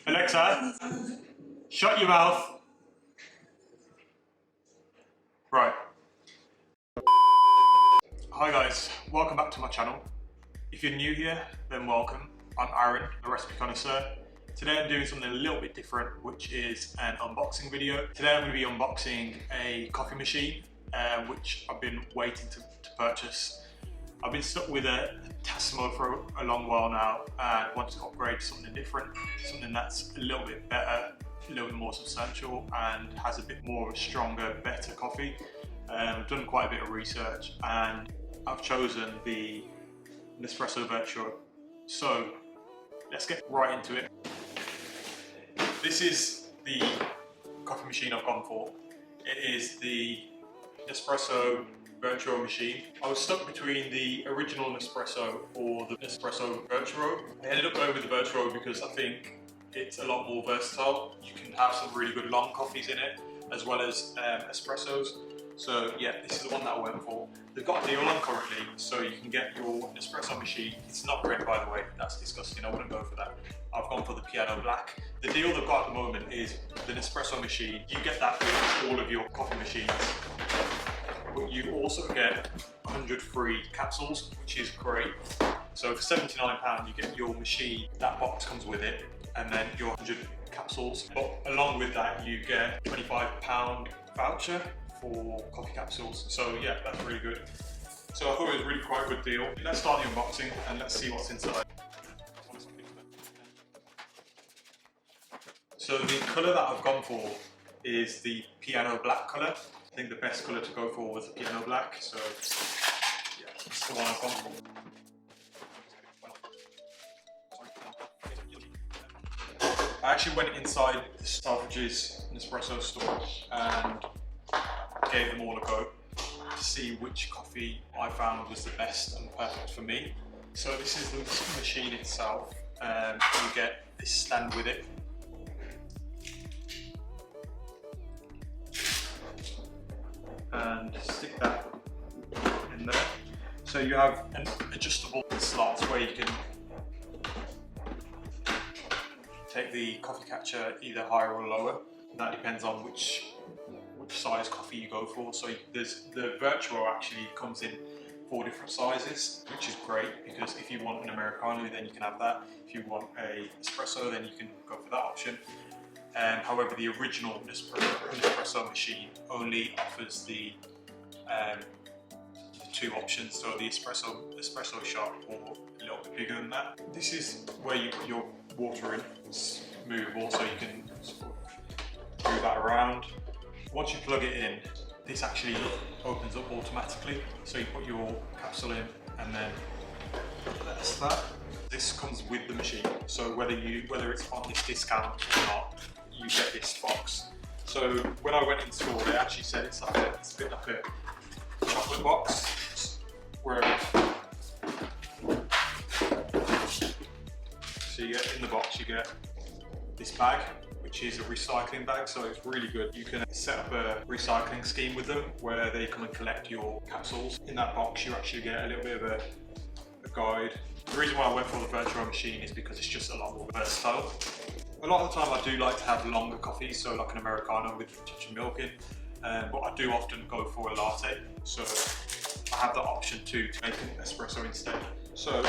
Alexa, shut your mouth. Right. Hi guys, welcome back to my channel. If you're new here, then welcome. I'm Aaron, the Recipe Connoisseur. Today I'm doing something a little bit different, which is an unboxing video. Today I'm going to be unboxing a coffee machine, which I've been waiting to purchase. I've been stuck with a Tassimo for a long while now and want to upgrade to something different, something that's a little bit better, a little bit more substantial and has a bit more of a stronger, better coffee. I've done quite a bit of research and I've chosen the Nespresso Vertuo. So let's get right into it. This is the coffee machine I've gone for. It is the Nespresso Vertuo machine. I was stuck between the original Nespresso or the Nespresso Vertuo. I ended up going with the Vertuo because I think it's a lot more versatile. You can have some really good long coffees in it, as well as espressos. So yeah, this is the one that I went for. They've got a deal on currently, so you can get your Nespresso machine. It's not red, by the way. That's disgusting. I wouldn't go for that. I've gone for the Piano Black. The deal they've got at the moment is the Nespresso machine. You get that with all of your coffee machines. But you also get 100 free capsules, which is great. So for £79 you get your machine, that box comes with it, and then your 100 capsules. But along with that you get a £25 voucher for coffee capsules. So yeah, that's really good. So I thought it was really quite a good deal. Let's start the unboxing and let's see what's inside. So the colour that I've gone for is the Piano Black colour. I think the best colour to go for was the Piano Black, so yeah, that's the one I've gone for. I actually went inside the Selfridges Nespresso store and gave them all a go to see which coffee I found was the best and perfect for me. So this is the machine itself. You get this stand with it. And stick that in there. So you have an adjustable slots where you can take the coffee catcher either higher or lower. That depends on which size coffee you go for. So there's the Vertuo actually comes in 4 different sizes, which is great because if you want an Americano, then you can have that. If you want a espresso, then you can go for that option. However, the original Nespresso machine only offers the 2 options, so the espresso shot or a little bit bigger than that. This is where you put your water in. It's movable, so you can sort of move that around. Once you plug it in, this actually opens up automatically. So you put your capsule in and then that's that. This comes with the machine, so whether it's on this discount or not, you get this box. So when I went in store, they actually said it's a bit like a chocolate box, where so you get in the box, you get this bag, which is a recycling bag, so it's really good. You can set up a recycling scheme with them where they come and collect your capsules. In that box you actually get a little bit of a guide. The reason why I went for the Vertuo machine is because it's just a lot more versatile. A lot of the time I do like to have longer coffees, so like an Americano with a touch of milk in, but I do often go for a latte, so I have the option to make an espresso instead. So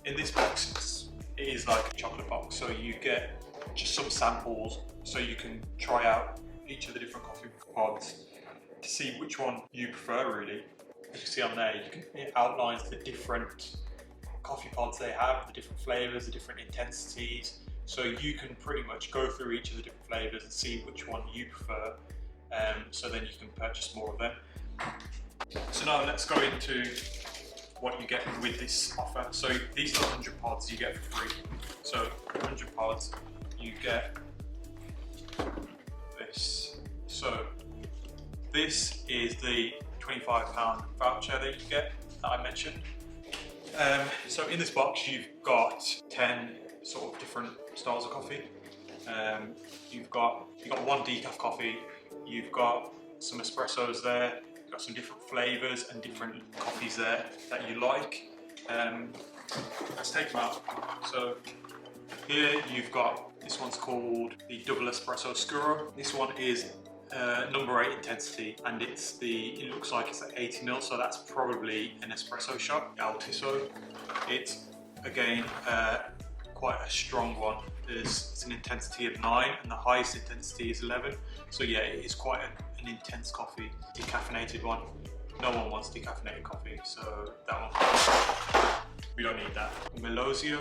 in this box, it is like a chocolate box, so you get just some samples so you can try out each of the different coffee pods to see which one you prefer really. As you see on there, it outlines the different coffee pods they have, the different flavours, the different intensities. So you can pretty much go through each of the different flavours and see which one you prefer, so then you can purchase more of them. So now let's go into what you get with this offer. So these are 100 pods you get for free. So 100 pods, you get this. So this is the £25 voucher that you get that I mentioned. So in this box you've got 10 sort of different styles of coffee. You've got 1 decaf coffee, you've got some espressos there, you've got some different flavours and different coffees there that you like. let's take them out. So here you've got, this one's called the Double Espresso Scuro. This one is number 8 intensity, and it looks like it's at 80 ml, so that's probably an espresso shot. Altiso. It's again quite a strong one. It's an intensity of 9 and the highest intensity is 11. So yeah, it is quite an intense coffee, decaffeinated one. No one wants decaffeinated coffee, so that one, we don't need that. Melosio,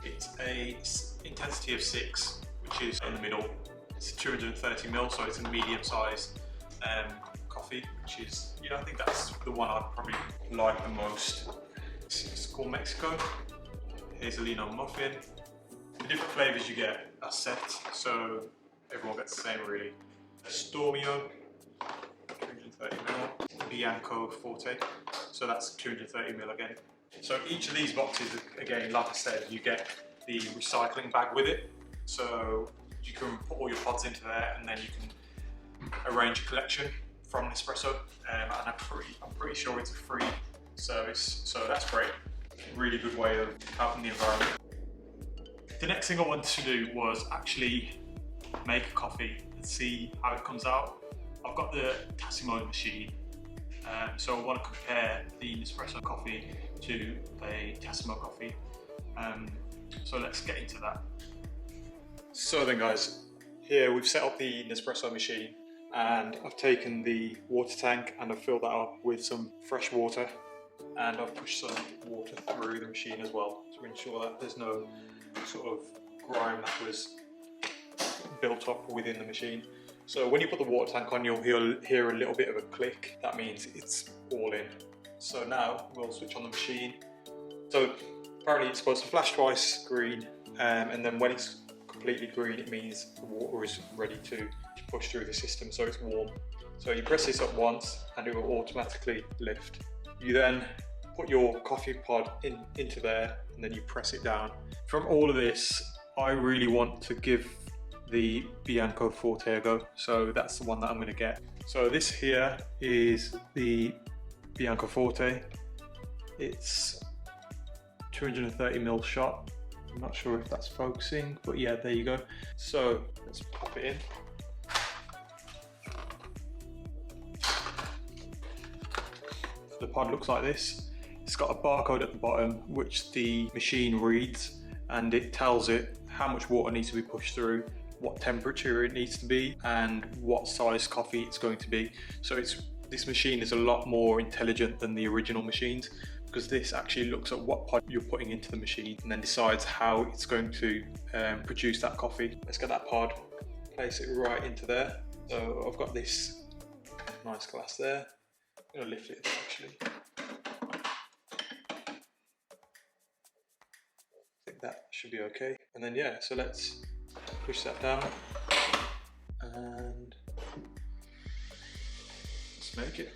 it's a intensity of 6, which is in the middle. It's 230 ml, so it's a medium-sized coffee, which is, yeah, I think that's the one I'd probably like the most. It's called Mexico. Hazelino muffin. The different flavors you get are set, so everyone gets the same really. Stormio, 230 ml. Bianco Forte, so that's 230 ml again. So each of these boxes, again, like I said, you get the recycling bag with it. So you can put all your pods into there, and then you can arrange a collection from Nespresso. And I'm pretty sure it's a free service, so that's great. Really good way of helping the environment. The next thing I wanted to do was actually make a coffee and see how it comes out. I've got the Tassimo Machine, so I want to compare the Nespresso coffee to a Tassimo coffee. So let's get into that. So then guys, here we've set up the Nespresso machine, and I've taken the water tank and I've filled that up with some fresh water, and I've pushed some water through the machine as well to ensure that there's no sort of grime that was built up within the machine. So when you put the water tank on, you'll hear a little bit of a click. That means it's all in. So now we'll switch on the machine. So apparently it's supposed to flash twice green, and then when it's completely green, it means the water is ready to push through the system, so it's warm. So you press this up once and it will automatically lift. You then put your coffee pod into there, and then you press it down. From all of this, I really want to give the Bianco Forte a go, so that's the one that I'm going to get. So this here is the Bianco Forte. It's 230 ml shot. I'm not sure if that's focusing, but yeah, there you go. So let's pop it in. The pod looks like this. It's got a barcode at the bottom which the machine reads, and it tells it how much water needs to be pushed through, what temperature it needs to be, and what size coffee it's going to be. So this machine is a lot more intelligent than the original machines, because this actually looks at what pod you're putting into the machine and then decides how it's going to produce that coffee. Let's get that pod, place it right into there. So I've got this nice glass there. I'm going to lift it actually. I think that should be okay. And then yeah, so let's push that down and let's make it.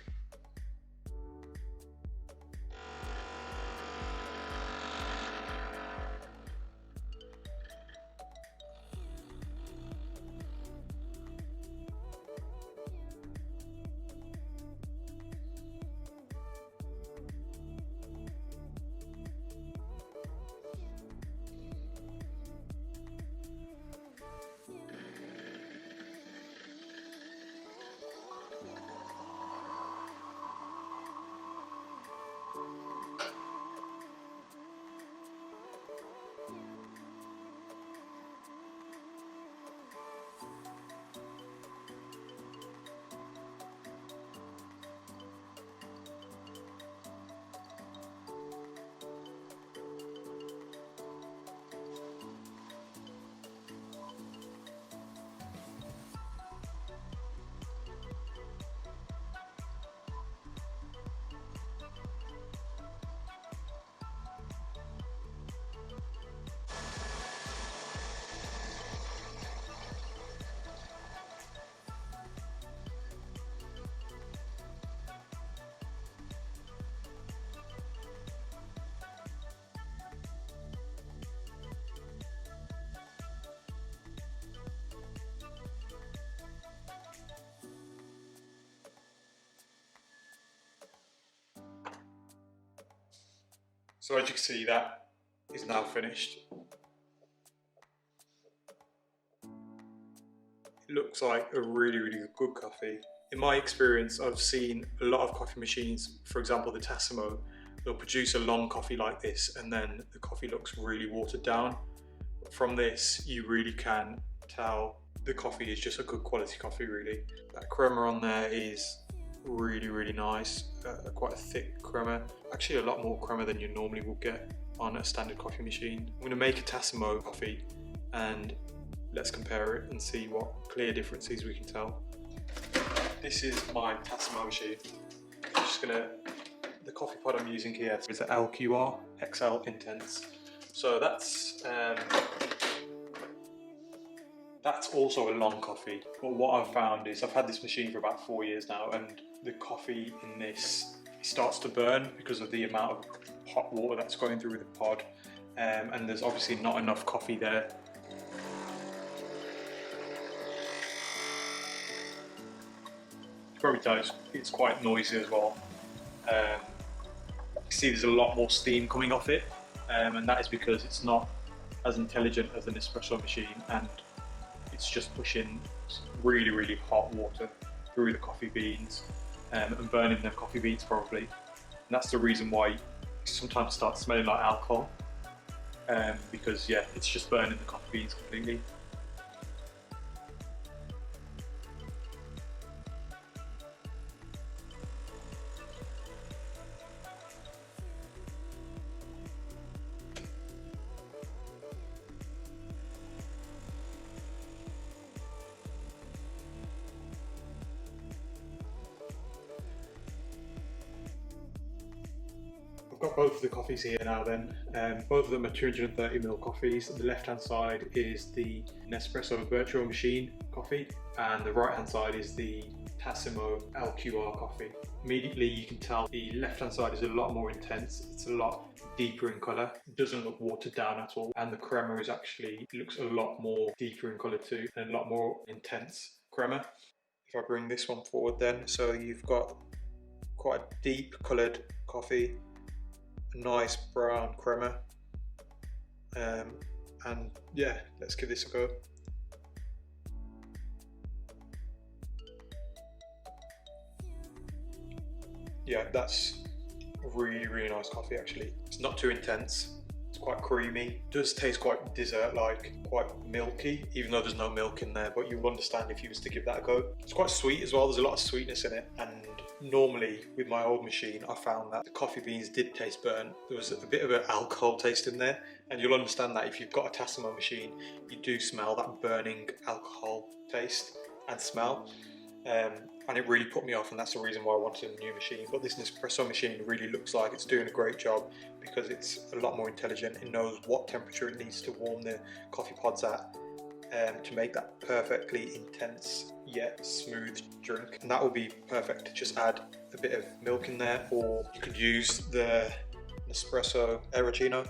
So as you can see, that is now finished. It looks like a really, really good coffee. In my experience, I've seen a lot of coffee machines, for example the Tassimo, they'll produce a long coffee like this and then the coffee looks really watered down. From this, you really can tell the coffee is just a good quality coffee, really. That crema on there is really, really nice. Quite a thick crema. Actually a lot more crema than you normally will get on a standard coffee machine. I'm going to make a Tassimo coffee and let's compare it and see what clear differences we can tell. This is my Tassimo machine. I'm just the coffee pod I'm using here is an LQR XL Intense. So that's also a long coffee. But what I've found is I've had this machine for about 4 years now, and the coffee in this starts to burn because of the amount of hot water that's going through the pod, and there's obviously not enough coffee there. You can probably tell it's quite noisy as well. You see there's a lot more steam coming off it, and that is because it's not as intelligent as an espresso machine, and it's just pushing really, really hot water through the coffee beans and burning the coffee beans probably. And that's the reason why it sometimes starts smelling like alcohol, because yeah, it's just burning the coffee beans completely. I've got both of the coffees here now then. Both of them are 230ml coffees. The left hand side is the Nespresso Vertuo Machine coffee and the right hand side is the Tassimo LQR coffee. Immediately you can tell the left hand side is a lot more intense. It's a lot deeper in colour. It doesn't look watered down at all, and the crema is actually, it looks a lot more deeper in colour too, and a lot more intense crema. If I bring this one forward then, so you've got quite a deep coloured coffee, a nice brown crema, and yeah, let's give this a go. Yeah, that's really, really nice coffee actually. It's not too intense, it's quite creamy, it does taste quite dessert-like, quite milky, even though there's no milk in there, but you'll understand if you was to give that a go. It's quite sweet as well, there's a lot of sweetness in it, and normally with my old machine I found that the coffee beans did taste burnt. There was a bit of an alcohol taste in there, and you'll understand that if you've got a Tassimo machine, you do smell that burning alcohol taste and smell. And it really put me off, and that's the reason why I wanted a new machine. But this Nespresso machine really looks like it's doing a great job because it's a lot more intelligent. It knows what temperature it needs to warm the coffee pods at to make that perfectly intense yet smooth drink. And that will be perfect. Just add a bit of milk in there, or you could use the Nespresso Ericino.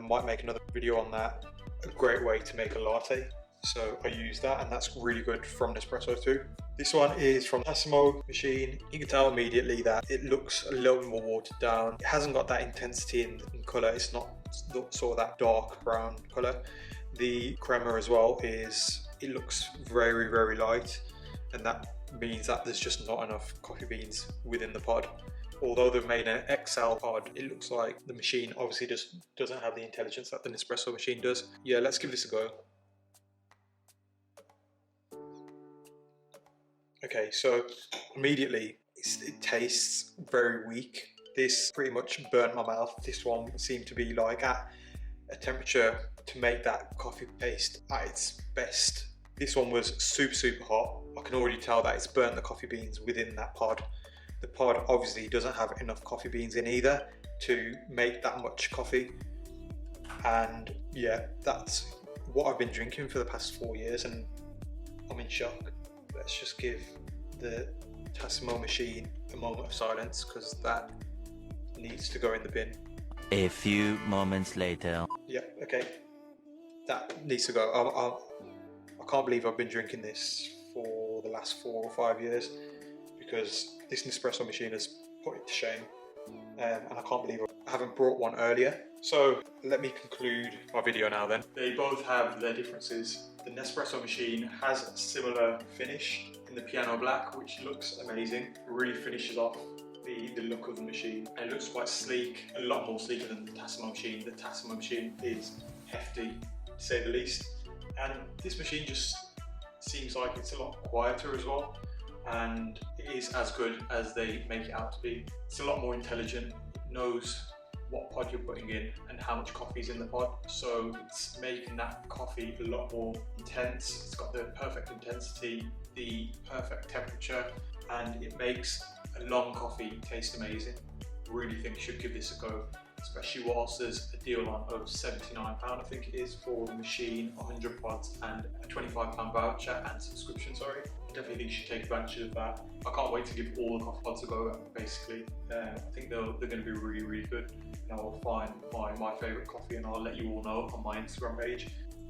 Might make another video on that. A great way to make a latte. So I use that, and that's really good from Nespresso too. This one is from Tassimo Machine. You can tell immediately that it looks a little bit more watered down. It hasn't got that intensity in colour. It's not sort of that dark brown colour. The crema as well it looks very, very light, and that means that there's just not enough coffee beans within the pod. Although they've made an XL pod, it looks like the machine obviously just doesn't have the intelligence that the Nespresso machine does. Yeah, let's give this a go. Okay, so immediately it tastes very weak. This pretty much burnt my mouth. This one seemed to be like at a temperature to make that coffee paste at its best. This one was super, super hot. I can already tell that it's burnt the coffee beans within that pod. The pod obviously doesn't have enough coffee beans in either to make that much coffee. And yeah, that's what I've been drinking for the past 4 years, and I'm in shock. Let's just give the Tassimo machine a moment of silence because that needs to go in the bin. A few moments later. Yeah, okay. That needs to go. I can't believe I've been drinking this for the last 4 or 5 years because this Nespresso machine has put it to shame. And I can't believe I haven't brought one earlier. So let me conclude my video now then. They both have their differences. The Nespresso machine has a similar finish in the piano black, which looks amazing. It really finishes off the look of the machine. And it looks quite sleek, a lot more sleeker than the Tassimo machine. The Tassimo machine is hefty, to say the least. And this machine just seems like it's a lot quieter as well. And it is as good as they make it out to be. It's a lot more intelligent. It knows what pod you're putting in and how much coffee is in the pod, so it's making that coffee a lot more intense. It's got the perfect intensity, the perfect temperature, and it makes a long coffee taste amazing. Really think you should give this a go, especially whilst there's a deal on of £79 I think it is for the machine, 100 pods and a £25 voucher and subscription, sorry. I definitely think you should take advantage of that. I can't wait to give all the coffee pods a go, basically. I think they're going to be really, really good. And I'll find my favourite coffee and I'll let you all know on my Instagram page.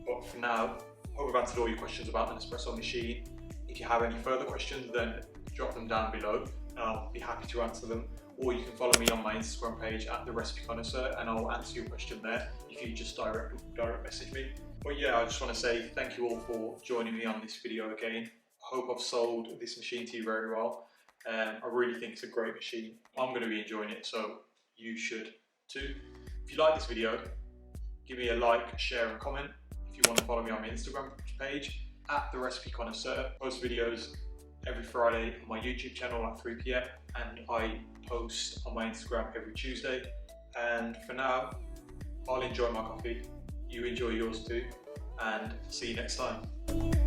But for now, I hope I've answered all your questions about the Nespresso machine. If you have any further questions, then drop them down below and I'll be happy to answer them. Or you can follow me on my Instagram page at TheRecipeConnoisseur and I'll answer your question there if you just direct message me. But yeah, I just want to say thank you all for joining me on this video again. I hope I've sold this machine to you very well. I really think it's a great machine. I'm going to be enjoying it, so you should too. If you like this video, give me a like, share and comment. If you want to follow me on my Instagram page at TheRecipeConnoisseur. I post videos every Friday on my YouTube channel at 3 PM and I post on my Instagram every Tuesday. And for now, I'll enjoy my coffee. You enjoy yours too, and see you next time.